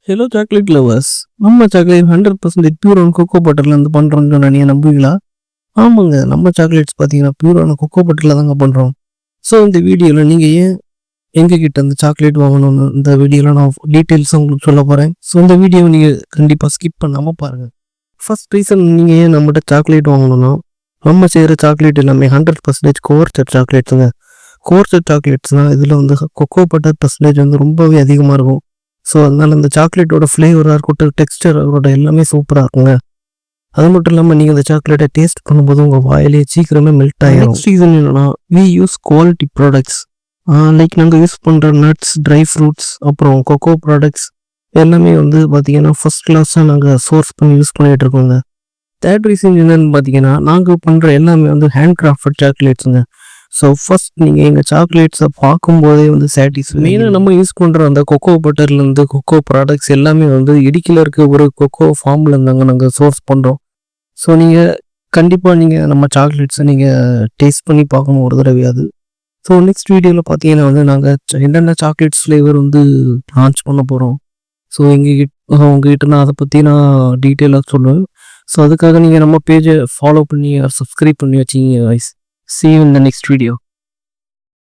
Hello chocolate lovers, நம்ம chocolate 100% பியூரான kho kho பட்டர்லேருந்து பண்ணுறோம்னு சொன்னால் நீங்கள் நம்புவீங்களா? ஆமாங்க, நம்ம சாக்லேட்ஸ் பார்த்தீங்கன்னா பியூரான கொக்கோ பட்டரில் தாங்க பண்ணுறோம். ஸோ இந்த வீடியோவில் நீங்கள் ஏன் எங்ககிட்ட அந்த சாக்லேட் வாங்கணும்னு இந்த வீடியோவில் நான் டீட்டெயில்ஸ் உங்களுக்கு சொல்ல போகிறேன். ஸோ இந்த வீடியோவை நீங்கள் கண்டிப்பாக ஸ்கிப் பண்ணாமல் பாருங்கள். ஃபர்ஸ்ட் ரீசன் நீங்கள் ஏன் நம்மகிட்ட சாக்லேட் வாங்கணும்னா, நம்ம செய்கிற சாக்லேட் எல்லாமே 100% கோர்ச்சட் சாக்லேட்ஸுங்க. கோர்ச்சட் சாக்லேட்ஸ்னால் இதில் வந்து கொக்கோ பட்டர் பர்சன்டேஜ் வந்து ரொம்பவே அதிகமாக இருக்கும். ஸோ அதனால் அந்த சாக்லேட்டோட ஃப்ளேவராக இருக்கட்டும், டெக்ஸ்டர் இருக்கட்டும், எல்லாமே சூப்பராக இருக்குங்க. அது மட்டும் இல்லாமல் நீங்கள் அந்த சாக்லேட்டை டேஸ்ட் பண்ணும்போது உங்கள் வாயிலே சீக்கிரமே மெல்ட் ஆகிடும். நெக்ஸ்ட் ரீசன் என்னன்னா, we use quality products. Like நாங்கள் யூஸ் பண்ணுற நட்ஸ், ட்ரை ஃப்ரூட்ஸ், அப்புறம் கொக்கோ ப்ராடக்ட்ஸ் எல்லாமே வந்து பார்த்தீங்கன்னா ஃபர்ஸ்ட் கிளாஸாக நாங்கள் சோர்ஸ் பண்ணி யூஸ் பண்ணிகிட்டு இருக்கோங்க. தேர்ட் ரீசன் என்னென்னு பார்த்தீங்கன்னா, நாங்கள் பண்ணுற எல்லாமே வந்து ஹேண்ட் கிராஃப்டட் சாக்லேட்ஸுங்க. ஸோ ஃபர்ஸ்ட் நீங்கள் எங்கள் சாக்லேட்ஸை பார்க்கும்போதே வந்து சாட்டிஸ்ஃபை. மெயினாக நம்ம யூஸ் பண்ணுற அந்த கொக்கோ பட்டர்லேருந்து கொக்கோ ப்ராடக்ட்ஸ் எல்லாமே வந்து இடுக்கியில் இருக்க ஒரு கொக்கோ ஃபார்மில் இருந்தாங்க நாங்கள் சோர்ஸ் பண்ணுறோம். ஸோ நீங்கள் கண்டிப்பாக நீங்கள் நம்ம சாக்லேட்ஸை நீங்கள் டேஸ்ட் பண்ணி பார்க்கணும் ஒரு தடவையாது. ஸோ நெக்ஸ்ட் வீடியோவில் பார்த்தீங்கன்னா வந்து நாங்கள் என்னென்ன சாக்லேட்ஸ் ஃப்ளேவர் வந்து லான்ச் பண்ண போகிறோம். ஸோ உங்ககிட்ட நான் அதை பற்றி நான் டீட்டெயிலாக சொல்லுவேன். ஸோ அதுக்காக நீங்கள் நம்ம பேஜை ஃபாலோ பண்ணி சப்ஸ்கிரைப் பண்ணி வச்சிங்க guys. See you in the next video.